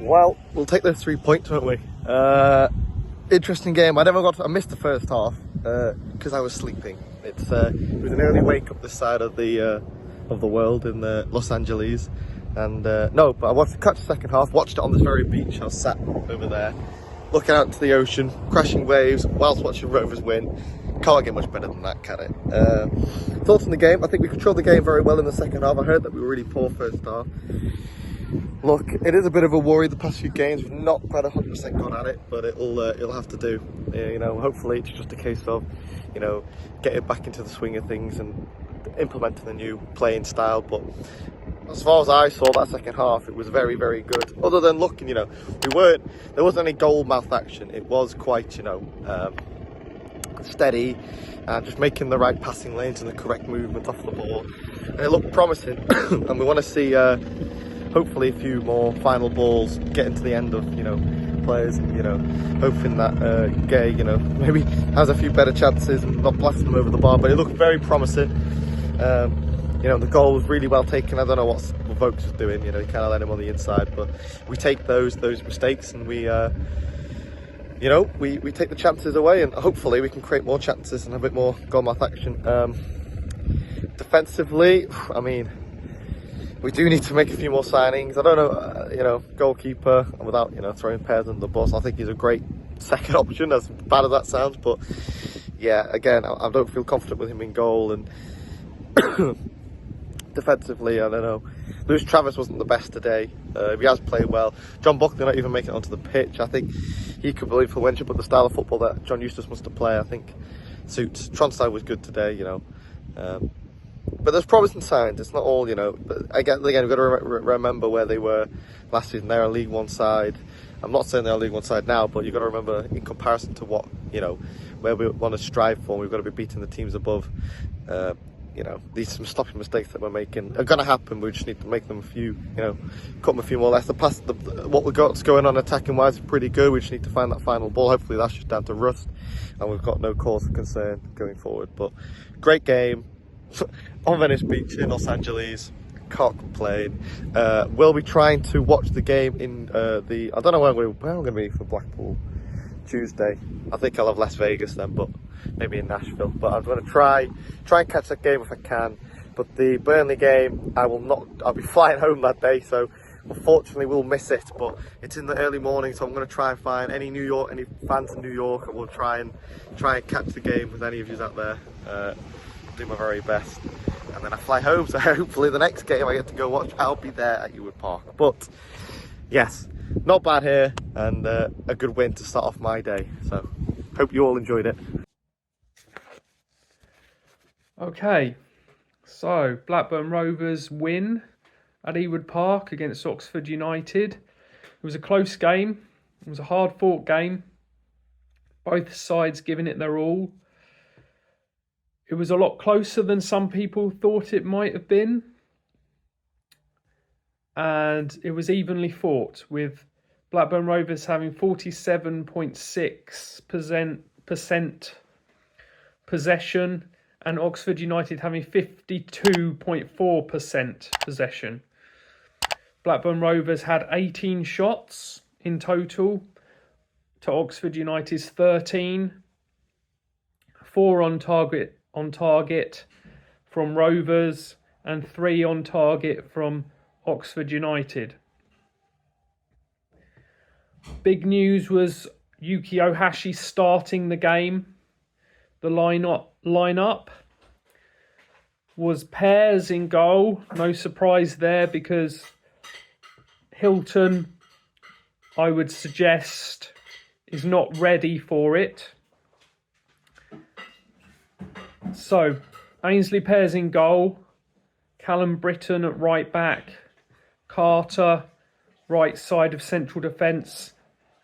Well, we'll take those 3 points, won't we? Interesting game. I missed the first half because I was sleeping. It was an early wake up this side of the world in Los Angeles, and no, but I watched the second half. Watched it on this very beach. I was sat over there, looking out to the ocean, crashing waves, whilst watching Rovers win. Can't get much better than that, can it? Thoughts on the game? I think we controlled the game very well in the second half. I heard that we were really poor first half. Look, it is a bit of a worry the past few games. We've not quite 100% gone at it, but it'll have to do. Hopefully it's just a case of, getting back into the swing of things and implementing the new playing style. But as far as I saw that second half, it was very, very good. Other than looking, there wasn't any goal mouth action. It was quite, steady and just making the right passing lanes and the correct movement off the ball. And it looked promising, and we want to see. Hopefully a few more final balls getting to the end of players, and hoping that Gay maybe has a few better chances and not blasting them over the bar. But it looked very promising. The goal was really well taken. I don't know what Vokes was doing. He kind of let him on the inside, but we take those mistakes and we take the chances away, and hopefully we can create more chances and a bit more goal mouth action. Defensively, we do need to make a few more signings. I don't know, goalkeeper, without, throwing pairs under the bus. I think he's a great second option, as bad as that sounds. But yeah, again, I don't feel confident with him in goal. And defensively, I don't know. Lewis Travis wasn't the best today. He has played well. John Buckley not even making it onto the pitch. I think he could believe for Winship, but the style of football that John Eustace wants to play, I think, suits. Tronstad was good today, but there's promising signs. It's not all, but again, we've got to remember where they were last season. They're a League One side. I'm not saying they're a League One side now, but you've got to remember in comparison to what, where we want to strive for, we've got to be beating the teams above. These some stopping mistakes that we're making are going to happen. We just need to make them a few, cut them a few more less. What we've got going on attacking wise is pretty good. We just need to find that final ball. Hopefully that's just down to rust, and we've got no cause for concern going forward. But great game. On Venice Beach in Los Angeles, can't complain. We'll be trying to watch the game in I don't know where I'm going to be for Blackpool Tuesday. I think I'll have Las Vegas then, but maybe in Nashville. But I'm going to try and catch that game if I can. But the Burnley game, I'll be flying home that day, so unfortunately we'll miss it. But it's in the early morning, so I'm going to try and find any fans in New York, and we'll try and catch the game with any of you out there. Do my very best, and then I fly home, so hopefully the next game I get to go watch, I'll be there at Ewood Park. But yes, not bad here, and a good win to start off my day, so hope you all enjoyed it. Okay, so Blackburn Rovers win at Ewood Park against Oxford United. It was a close game. It was a hard fought game, both sides giving it their all. It was a lot closer than some people thought it might have been. And it was evenly fought, with Blackburn Rovers having 47.6% possession and Oxford United having 52.4% possession. Blackburn Rovers had 18 shots in total to Oxford United's 13. 4 on target from Rovers and 3 on target from Oxford United. Big news was Yuki Ohashi starting the game. The lineup was Pears in goal. No surprise there, because Hilton, I would suggest, is not ready for it. So, Ainsley Pears in goal, Callum Britton at right back, Carter right side of central defence,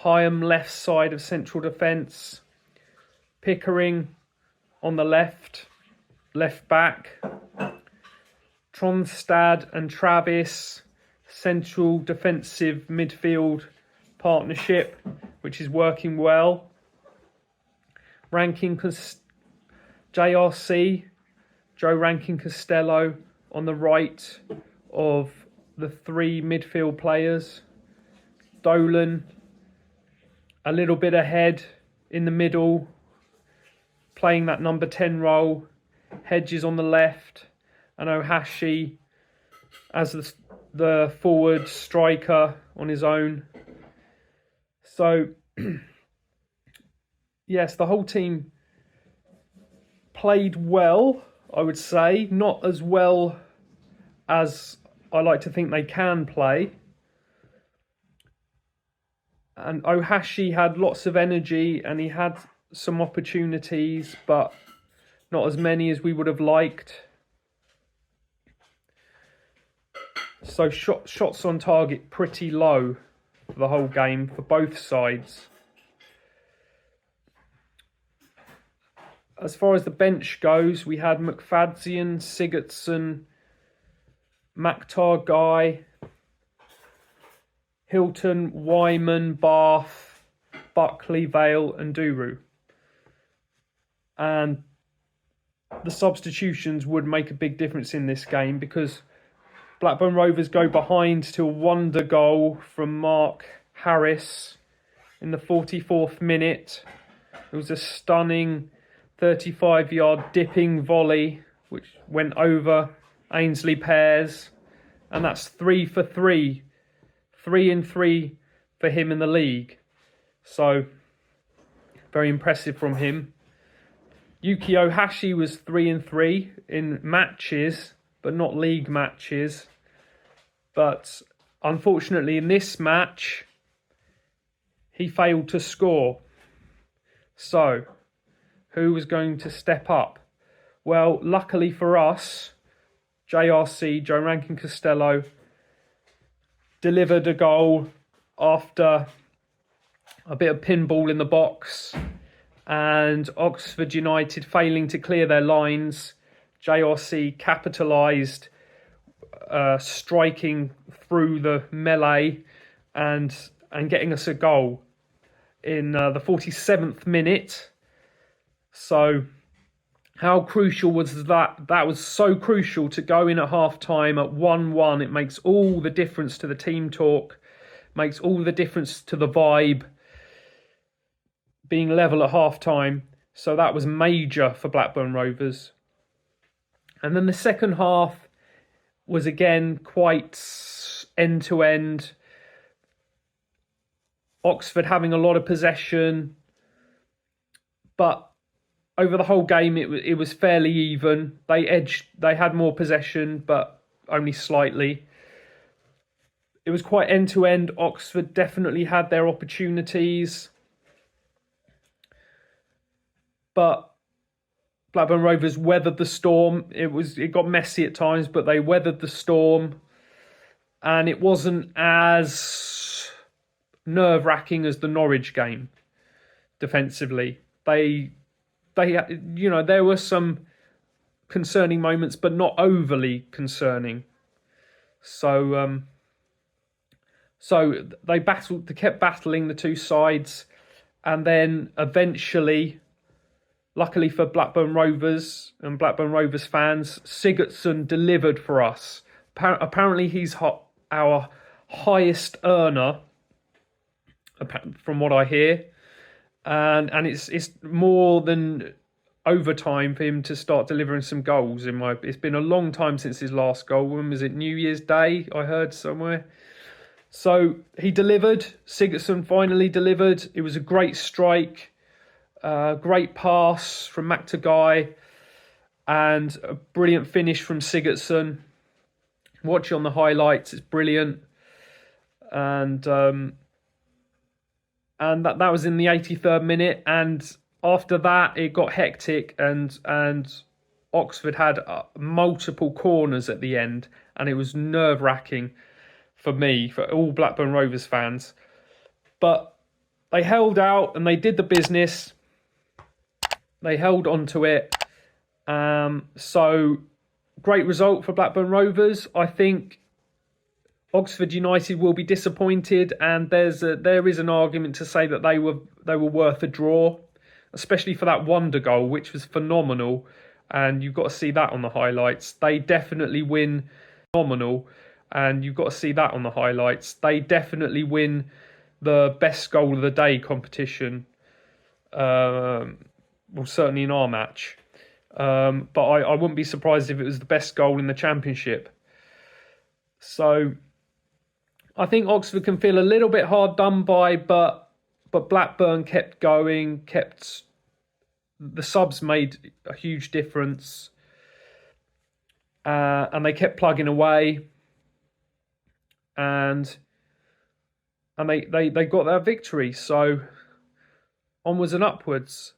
Hyam left side of central defence, Pickering on the left back, Tronstad and Travis, central defensive midfield partnership, which is working well. JRC, Joe Rankin Costello on the right of the 3 midfield players. Dolan a little bit ahead in the middle, playing that number 10 role. Hedges on the left, and Ohashi as the forward striker on his own. So, yes, the whole team played well, I would say. Not as well as I like to think they can play. And Ohashi had lots of energy and he had some opportunities, but not as many as we would have liked. So shots on target pretty low for the whole game for both sides. As far as the bench goes, we had McFadzean, Sigurðsson, Maktar Guy, Hilton, Wyman, Bath, Buckley, Vale and Duru. And the substitutions would make a big difference in this game because Blackburn Rovers go behind to a wonder goal from Mark Harris in the 44th minute. It was a stunning 35-yard dipping volley which went over Ainsley Pears, and that's 3 for 3. 3 and 3 for him in the league. So, very impressive from him. Yuki Ohashi was 3 and 3 in matches, but not league matches. But unfortunately, in this match, he failed to score. So, who was going to step up? Well, luckily for us, JRC, Joe Rankin Costello, delivered a goal after a bit of pinball in the box and Oxford United failing to clear their lines. JRC capitalised, striking through the melee and getting us a goal in the 47th minute. So how crucial was that? That was so crucial to go in at half-time at 1-1. It makes all the difference to the team talk, makes all the difference to the vibe, being level at half-time. So that was major for Blackburn Rovers. And then the second half was again quite end-to-end. Oxford having a lot of possession, but over the whole game, it was fairly even. They had more possession, but only slightly. It was quite end-to-end. Oxford definitely had their opportunities. But Blackburn Rovers weathered the storm. It got messy at times, but they weathered the storm. And it wasn't as nerve-wracking as the Norwich game, defensively. There were some concerning moments, but not overly concerning. So they kept battling the two sides, and then eventually, luckily for Blackburn Rovers and Blackburn Rovers fans, Sigurðsson delivered for us. Apparently, he's our highest earner, from what I hear. And it's more than overtime for him to start delivering some goals. It's been a long time since his last goal. When was it? New Year's Day, I heard somewhere. So he delivered. Sigurðsson finally delivered. It was a great strike, great pass from Maktar Guy, and a brilliant finish from Sigurðsson. Watch it on the highlights; it's brilliant. And that was in the 83rd minute, and after that it got hectic, and Oxford had multiple corners at the end, and it was nerve-wracking for me, for all Blackburn Rovers fans. But they held out and they did the business. They held on to it. So great result for Blackburn Rovers. I think Oxford United will be disappointed, and there is an argument to say that they were worth a draw, especially for that wonder goal, which was phenomenal, and you've got to see that on the highlights. They definitely win phenomenal, and you've got to see that on the highlights. They definitely win the best goal of the day competition. Well, certainly in our match. But I wouldn't be surprised if it was the best goal in the Championship. So I think Oxford can feel a little bit hard done by, but Blackburn kept going, the subs made a huge difference, and they kept plugging away, and they got their victory. So onwards and upwards.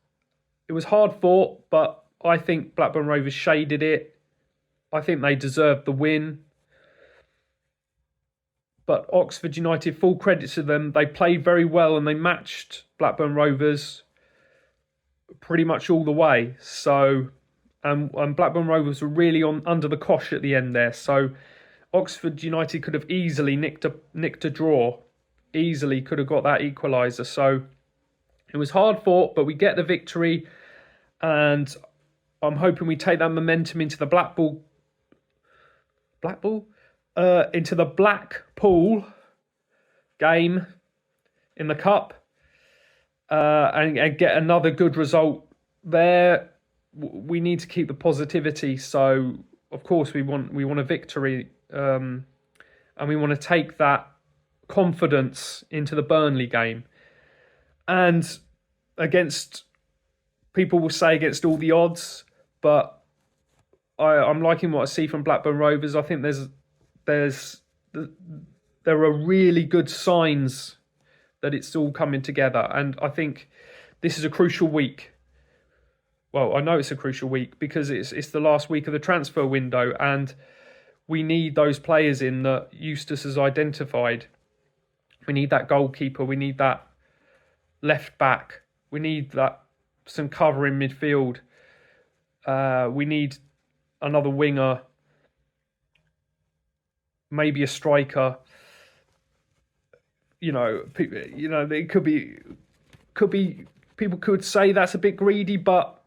It was hard fought, but I think Blackburn Rovers shaded it. I think they deserved the win. But Oxford United, full credit to them. They played very well and they matched Blackburn Rovers pretty much all the way. So, and Blackburn Rovers were really under the cosh at the end there. So Oxford United could have easily nicked a draw. Easily could have got that equaliser. So it was hard fought, but we get the victory. And I'm hoping we take that momentum into the into the Blackpool game in the Cup, and get another good result there. We need to keep the positivity. So, of course, we want a victory, and we want to take that confidence into the Burnley game. And people will say against all the odds, but I'm liking what I see from Blackburn Rovers. I think there are really good signs that it's all coming together, and I think this is a crucial week. Well, I know it's a crucial week because it's the last week of the transfer window, and we need those players in that Eustace has identified. We need that goalkeeper. We need that left back. We need some cover in midfield. We need another winger. Maybe a striker. It could be. People could say that's a bit greedy, but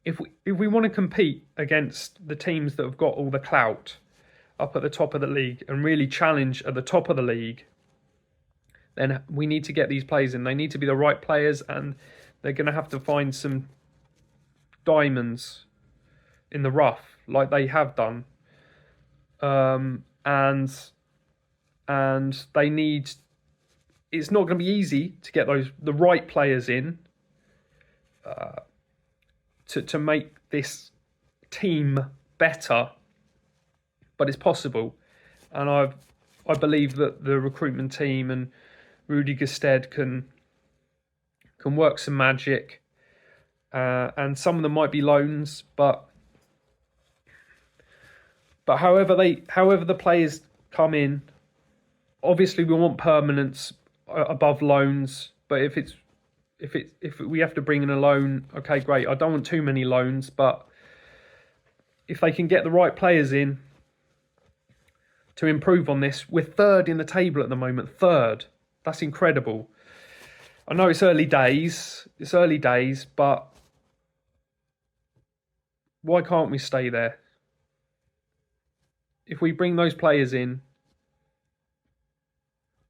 if we want to compete against the teams that have got all the clout up at the top of the league and really challenge at the top of the league, then we need to get these players in. They need to be the right players, and they're going to have to find some diamonds in the rough, like they have done. And they need. It's not going to be easy to get the right players in to make this team better, but it's possible. And I believe that the recruitment team and Rudy Gestedt can work some magic, and some of them might be loans, but however the players come in, obviously we want permanence above loans. But if we have to bring in a loan, okay, great. I don't want too many loans, but if they can get the right players in to improve on this, we're third in the table at the moment. Third, that's incredible. I know it's early days. But why can't we stay there? If we bring those players in,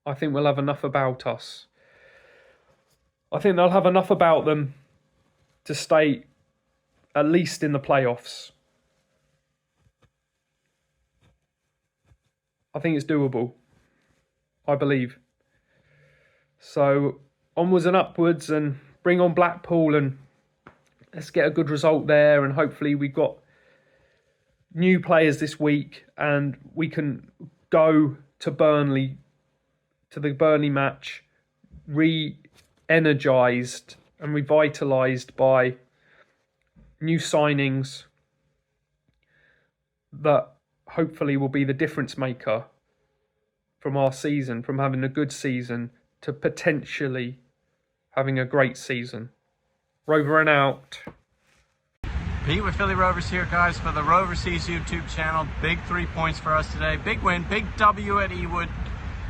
I think we'll have enough about us. I think they'll have enough about them to stay at least in the playoffs. I think it's doable. I believe. So onwards and upwards, and bring on Blackpool, and let's get a good result there. And hopefully we've got new players this week, and we can go to Burnley, to the Burnley match, re-energised and revitalised by new signings that hopefully will be the difference maker from our season, from having a good season to potentially having a great season. Rover and out. Pete with Philly Rovers here, guys, for the Roverseas YouTube channel. Big 3 points for us today. Big win, big W at Ewood.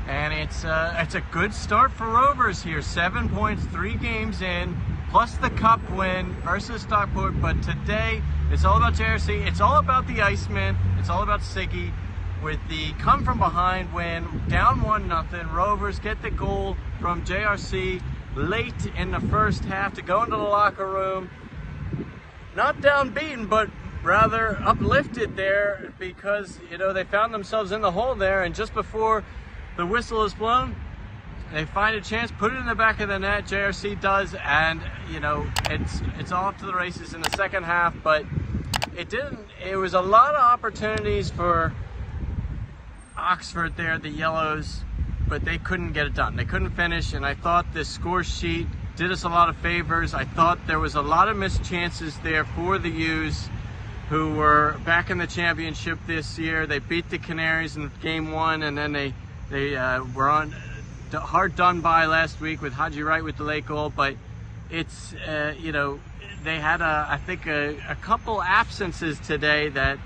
And it's a good start for Rovers here. 7 points, 3 games in, plus the cup win versus Stockport. But today, it's all about JRC. It's all about the Iceman. It's all about Siggy. with the come from behind win, down 1-0. Rovers get the goal from JRC late in the first half to go into the locker room. Not down beaten, but rather uplifted there, because, you know, they found themselves in the hole there, and just before the whistle is blown, they find a chance, put it in the back of the net. JRC does, and, you know, it's off to the races in the second half. But it was a lot of opportunities for Oxford there, the Yellows, but they couldn't get it done. They couldn't finish, and I thought this score sheet did us a lot of favors. I thought there was a lot of missed chances there for the U's, who were back in the championship this year. They beat the Canaries in game 1, and then they were on hard done by last week with Haji Wright with the late goal. But it's you know, they had I think a couple absences today that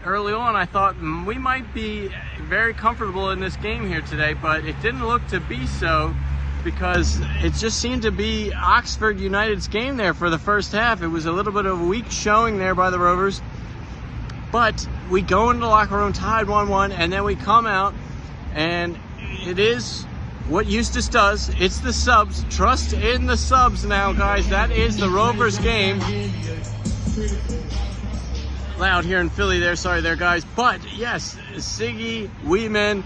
early on I thought we might be very comfortable in this game here today, but it didn't look to be so, because it just seemed to be Oxford United's game there for the first half. It was a little bit of a weak showing there by the Rovers, but we go into the locker room tied 1-1, and then we come out, and it is what Eustace does. It's the subs. Trust in the subs now, guys. That is the Rovers game. Loud here in Philly there, sorry there, guys. But yes, Siggy, Weeman,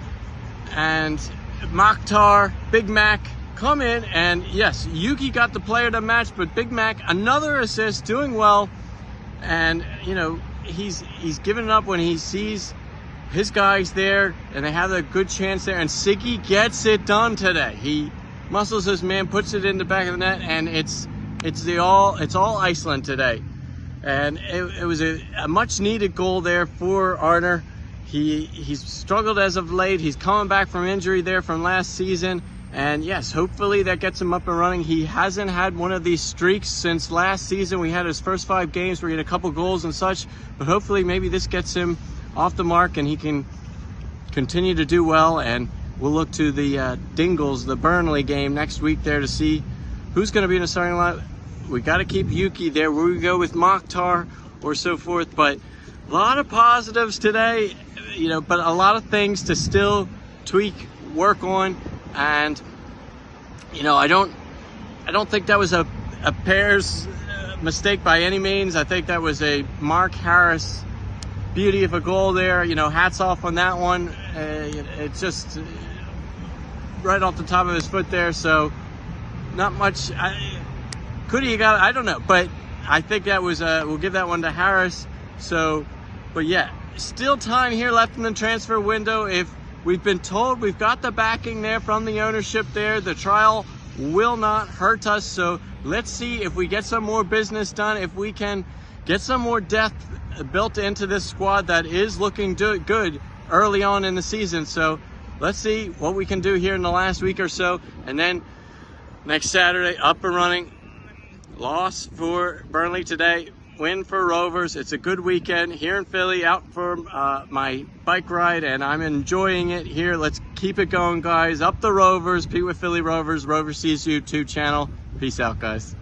and Mokhtar, Big Mac come in, and yes, Yuki got the player of the match, but Big Mac, another assist, doing well. And, you know, he's giving up when he sees his guys there, and they have a good chance there, and Siggy gets it done today. He muscles his man, puts it in the back of the net, and it's all Iceland today. And it was a much needed goal there for Arnór. He's struggled as of late. He's coming back from injury there from last season. And yes, hopefully that gets him up and running. He hasn't had one of these streaks since last season. We had his first 5 games where he had a couple goals and such. But hopefully maybe this gets him off the mark and he can continue to do well. And we'll look to the Dingles, the Burnley game next week there, to see who's going to be in the starting line. We got to keep Yuki there. Where we go with Mokhtar or so forth. But a lot of positives today, you know, but a lot of things to still tweak, work on. And, you know, I don't think that was a Pears mistake by any means. I think that was a Mark Harris beauty of a goal there. You know, hats off on that one. It's just right off the top of his foot there. So not much. Could he have got it? I don't know. But I think that was, we'll give that one to Harris. So, but yeah, still time here left in the transfer window. If we've been told we've got the backing there from the ownership there, the trial will not hurt us. So let's see if we get some more business done, if we can get some more depth built into this squad that is looking good early on in the season. So let's see what we can do here in the last week or so. And then next Saturday, up and running. Loss for Burnley today, win for Rovers. It's a good weekend here in Philly, out for my bike ride, and I'm enjoying it here. Let's keep it going, guys. Up the Rovers, Pete with Philly Rovers, Rover Sees You YouTube channel. Peace out, guys.